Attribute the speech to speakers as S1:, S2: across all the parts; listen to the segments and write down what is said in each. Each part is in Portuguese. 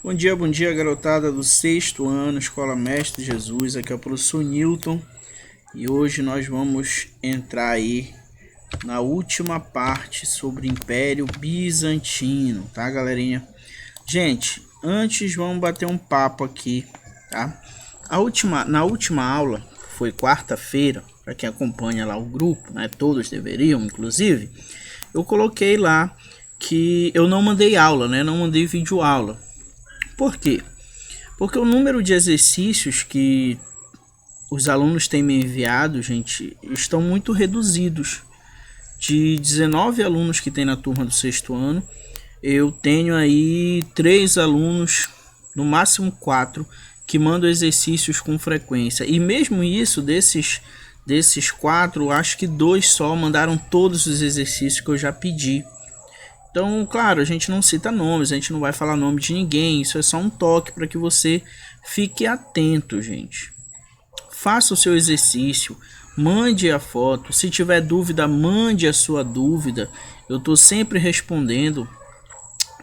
S1: Bom dia, garotada do sexto ano, Escola Mestre Jesus. Aqui é o professor Newton e hoje nós vamos entrar aí na última parte sobre o Império Bizantino, tá, galerinha? Gente, antes vamos bater um papo aqui, tá? Na última aula, que foi quarta-feira, para quem acompanha lá o grupo, né? Todos deveriam, inclusive, eu coloquei lá que eu não mandei aula, né? Não mandei vídeo aula. Por quê? Porque o número de exercícios que os alunos têm me enviado, gente, estão muito reduzidos. De 19 alunos que tem na turma do sexto ano, eu tenho aí 3 alunos, no máximo 4, que mandam exercícios com frequência. E mesmo isso, desses 4, acho que 2 só mandaram todos os exercícios que eu já pedi. Então, claro, a gente não cita nomes, a gente não vai falar nome de ninguém, isso é só um toque para que você fique atento, gente. Faça o seu exercício, mande a foto, se tiver dúvida, mande a sua dúvida, eu estou sempre respondendo.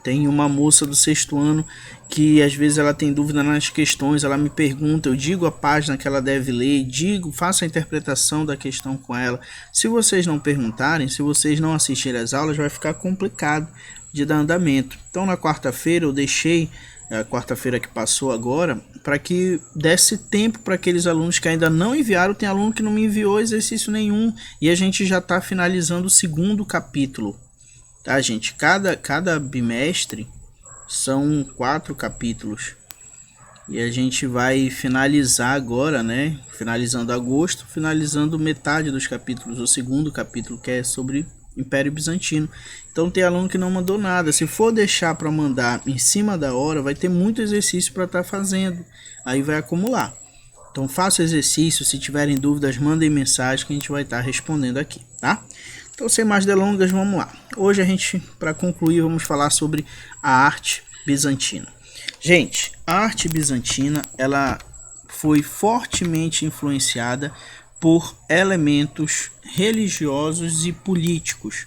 S1: Tem uma moça do sexto ano que às vezes ela tem dúvida nas questões, ela me pergunta, eu digo a página que ela deve ler, faço a interpretação da questão com ela. Se vocês não perguntarem, se vocês não assistirem às aulas, vai ficar complicado de dar andamento. Então na quarta-feira eu deixei, a quarta-feira que passou agora, para que desse tempo para aqueles alunos que ainda não enviaram. Tem aluno que não me enviou exercício nenhum e a gente já está finalizando o segundo capítulo. Tá, gente? Cada bimestre são 4 capítulos. E a gente vai finalizar agora, né? Finalizando agosto, finalizando metade dos capítulos. O segundo capítulo, que é sobre Império Bizantino. Então tem aluno que não mandou nada. Se for deixar para mandar em cima da hora, vai ter muito exercício para estar fazendo. Aí vai acumular. Então faça o exercício. Se tiverem dúvidas, mandem mensagem que a gente vai estar respondendo aqui, tá? Então, sem mais delongas, vamos lá. Hoje a gente, para concluir, vamos falar sobre a arte bizantina. Gente, a arte bizantina, ela foi fortemente influenciada por elementos religiosos e políticos.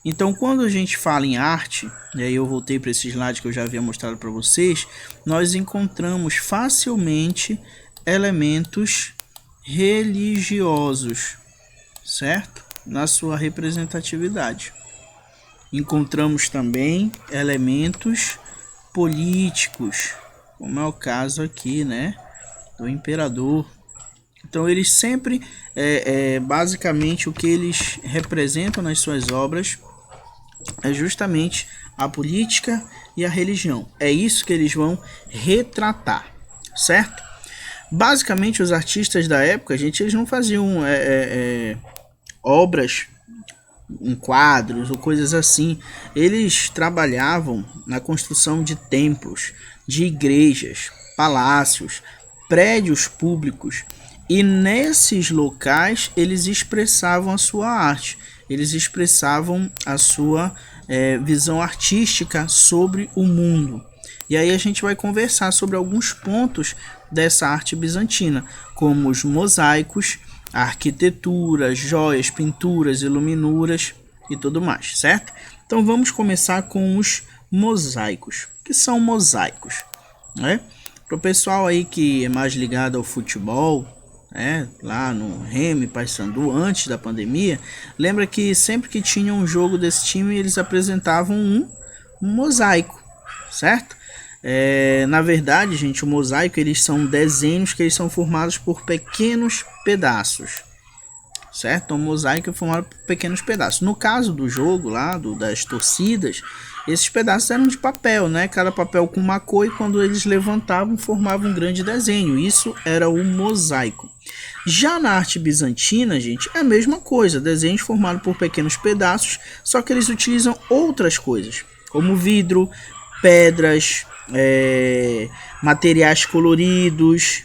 S1: Então, quando a gente fala em arte, e aí eu voltei para esse slide que eu já havia mostrado para vocês, nós encontramos facilmente elementos religiosos, certo? Na sua representatividade. Encontramos também elementos políticos, como é o caso aqui, né, do imperador. Então eles sempre, basicamente o que eles representam nas suas obras é justamente a política e a religião. É isso que eles vão retratar, certo? Basicamente os artistas da época, gente, eles não faziam obras em quadros ou coisas assim. Eles trabalhavam na construção de templos, de igrejas, palácios, prédios públicos, e nesses locais eles expressavam a sua arte, eles expressavam a sua visão artística sobre o mundo. E aí a gente vai conversar sobre alguns pontos dessa arte bizantina, como os mosaicos, a arquitetura, joias, pinturas, iluminuras e tudo mais, certo? Então vamos começar com os mosaicos. O que são mosaicos? Para o pessoal aí que é mais ligado ao futebol, lá no Remy, Paysandu, antes da pandemia, lembra que sempre que tinha um jogo desse time, eles apresentavam um mosaico, certo? Na verdade, gente, o mosaico, eles são desenhos que eles são formados por pequenos pedaços, certo? O mosaico é formado por pequenos pedaços. No caso do jogo lá, das torcidas, esses pedaços eram de papel, né? Cada papel com uma cor, e quando eles levantavam, formavam um grande desenho. Isso era o mosaico. Já na arte bizantina, gente, é a mesma coisa. Desenhos formados por pequenos pedaços, só que eles utilizam outras coisas, como vidro, pedras, materiais coloridos,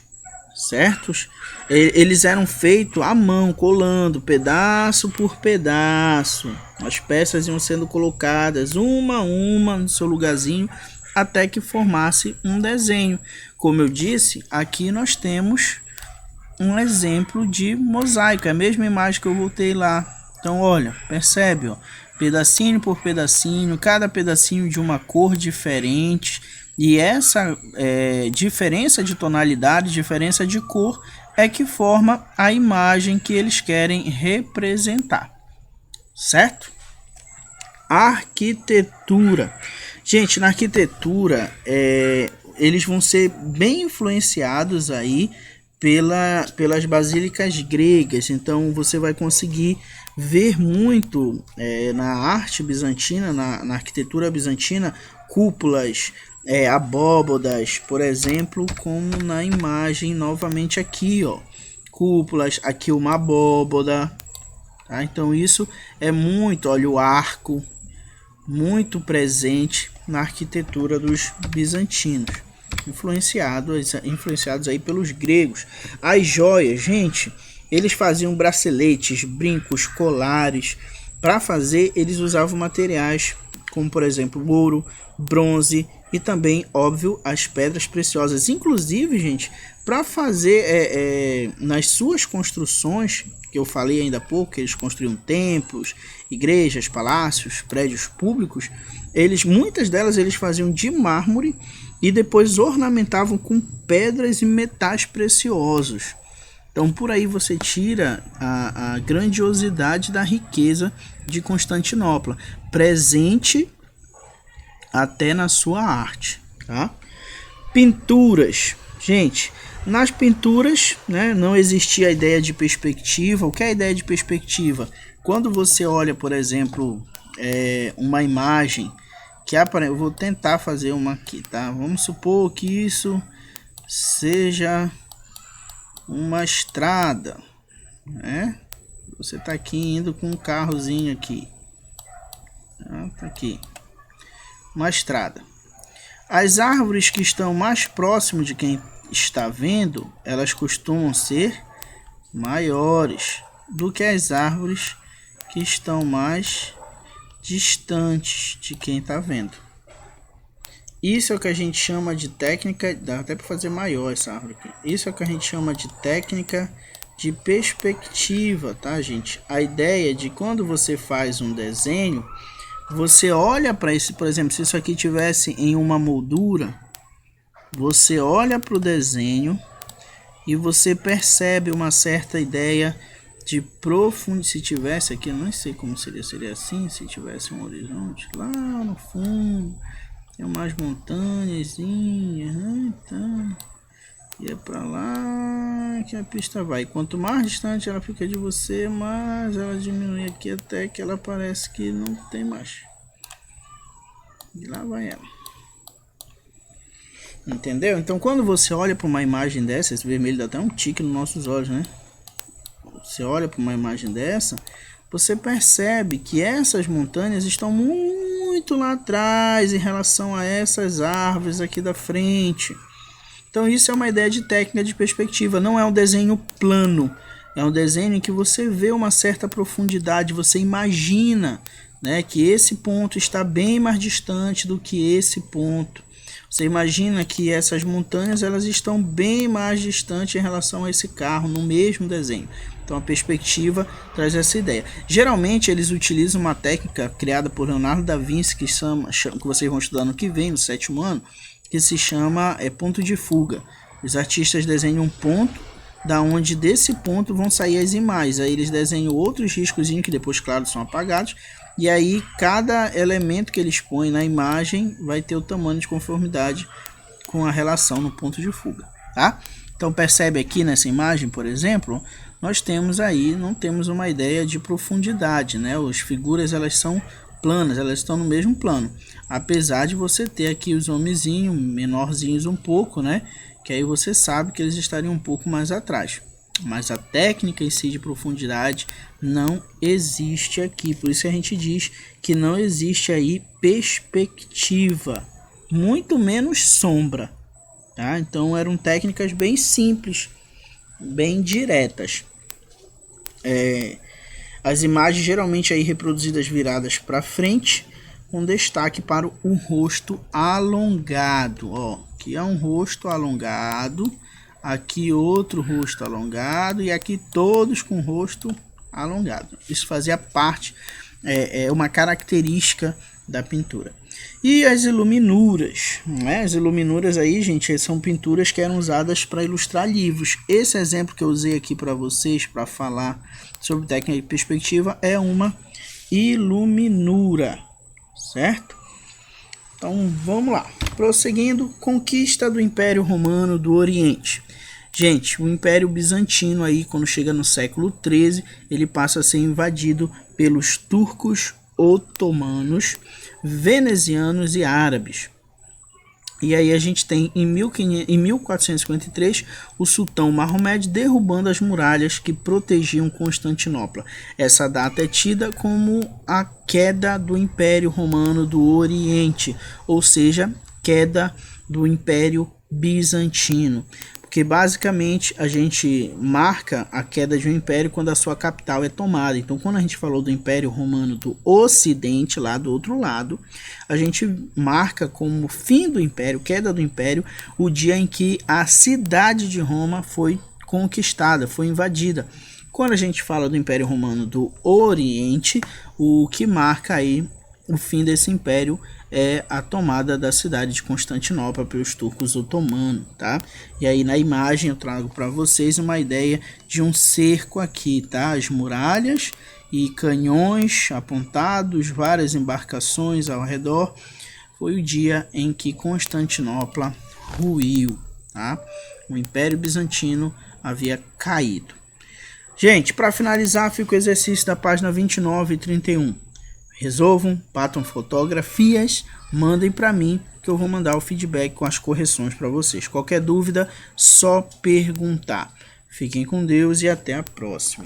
S1: certos? Eles eram feitos à mão, colando pedaço por pedaço. As peças iam sendo colocadas uma a uma no seu lugarzinho até que formasse um desenho. Como eu disse, aqui nós temos um exemplo de mosaico, é a mesma imagem que eu voltei lá. Então olha, percebe, ó, pedacinho por pedacinho, cada pedacinho de uma cor diferente, E essa diferença de tonalidade, diferença de cor, é que forma a imagem que eles querem representar, certo? Arquitetura. Gente, na arquitetura, eles vão ser bem influenciados aí pelas basílicas gregas. Então você vai conseguir ver muito na arte bizantina, na arquitetura bizantina, cúpulas, abóbadas, por exemplo, como na imagem novamente aqui, ó, cúpulas, aqui uma abóbada, tá? Então isso é muito, olha, o arco, muito presente na arquitetura dos bizantinos, influenciados aí pelos gregos. As joias, gente, eles faziam braceletes, brincos, colares. Para fazer, eles usavam materiais como, por exemplo, ouro, bronze e também, óbvio, as pedras preciosas. Inclusive, gente, para fazer nas suas construções, que eu falei ainda há pouco, que eles construíam templos, igrejas, palácios, prédios públicos, muitas delas eles faziam de mármore e depois ornamentavam com pedras e metais preciosos. Então por aí você tira a grandiosidade da riqueza de Constantinopla, presente até na sua arte, tá? Pinturas. Gente, nas pinturas, né, não existia a ideia de perspectiva. O que é a ideia de perspectiva? Quando você olha, por exemplo, uma imagem que aparece, eu vou tentar fazer uma aqui, tá? Vamos supor que isso seja uma estrada, né? Você tá aqui indo com um carrozinho aqui, tá aqui, uma estrada. As árvores que estão mais próximo de quem está vendo, elas costumam ser maiores do que as árvores que estão mais distantes de quem está vendo. Isso é o que a gente chama de técnica, dá até para fazer maior essa árvore aqui. Isso é o que a gente chama de técnica de perspectiva, tá, gente? A ideia de quando você faz um desenho, você olha para esse, por exemplo, se isso aqui tivesse em uma moldura, você olha para o desenho e você percebe uma certa ideia de profundidade. Se tivesse aqui, eu não sei como seria assim, se tivesse um horizonte lá no fundo, tem umas montanhazinhas, né? Então, e é para lá que a pista vai. Quanto mais distante ela fica de você, mais ela diminui aqui até que ela parece que não tem mais. E lá vai ela. Entendeu? Então quando você olha para uma imagem dessa, esse vermelho dá até um tique nos nossos olhos, né? Você olha para uma imagem dessa, você percebe que essas montanhas estão muito lá atrás em relação a essas árvores aqui da frente. Então isso é uma ideia de técnica de perspectiva, não é um desenho plano, é um desenho em que você vê uma certa profundidade, você imagina, né, que esse ponto está bem mais distante do que esse ponto. Você imagina que essas montanhas elas estão bem mais distantes em relação a esse carro no mesmo desenho. Então a perspectiva traz essa ideia. Geralmente eles utilizam uma técnica criada por Leonardo da Vinci, que vocês vão estudar no que vem, no 7º ano, que se chama ponto de fuga. Os artistas desenham um ponto, da onde desse ponto vão sair as imagens. Aí eles desenham outros riscozinhos que depois, claro, são apagados. E aí cada elemento que eles põem na imagem vai ter o tamanho de conformidade com a relação no ponto de fuga, tá? Então percebe aqui nessa imagem, por exemplo, nós temos aí, não temos uma ideia de profundidade, né? As figuras elas são planas, elas estão no mesmo plano, apesar de você ter aqui os homenzinhos menorzinhos um pouco, né? Que aí você sabe que eles estariam um pouco mais atrás. Mas a técnica em si de profundidade não existe aqui. Por isso a gente diz que não existe aí perspectiva, muito menos sombra, tá? Então eram técnicas bem simples, bem diretas. As imagens geralmente aí reproduzidas viradas para frente, com destaque para o rosto alongado. Ó, aqui é um rosto alongado. Aqui outro rosto alongado e aqui todos com rosto alongado. Isso fazia parte, uma característica da pintura. E as iluminuras, né? As iluminuras aí, gente, são pinturas que eram usadas para ilustrar livros. Esse exemplo que eu usei aqui para vocês, para falar sobre técnica de perspectiva, é uma iluminura, certo? Então, vamos lá. Prosseguindo, conquista do Império Romano do Oriente. Gente, o Império Bizantino aí, quando chega no século XIII, ele passa a ser invadido pelos turcos, otomanos, venezianos e árabes. E aí a gente tem em 1453 o sultão Mahomed derrubando as muralhas que protegiam Constantinopla. Essa data é tida como a queda do Império Romano do Oriente, ou seja, queda do Império Bizantino. Porque basicamente a gente marca a queda de um império quando a sua capital é tomada. Então, quando a gente falou do Império Romano do Ocidente, lá do outro lado, a gente marca como fim do império, queda do império, o dia em que a cidade de Roma foi conquistada, foi invadida. Quando a gente fala do Império Romano do Oriente, o que marca aí o fim desse império é a tomada da cidade de Constantinopla pelos turcos otomanos, tá? E aí na imagem eu trago para vocês uma ideia de um cerco aqui, tá? As muralhas e canhões apontados, várias embarcações ao redor. Foi o dia em que Constantinopla ruiu, tá? O Império Bizantino havia caído. Gente, para finalizar, fica o exercício da página 29 e 31. Resolvam, batam fotografias, mandem para mim que eu vou mandar o feedback com as correções para vocês. Qualquer dúvida, só perguntar. Fiquem com Deus e até a próxima.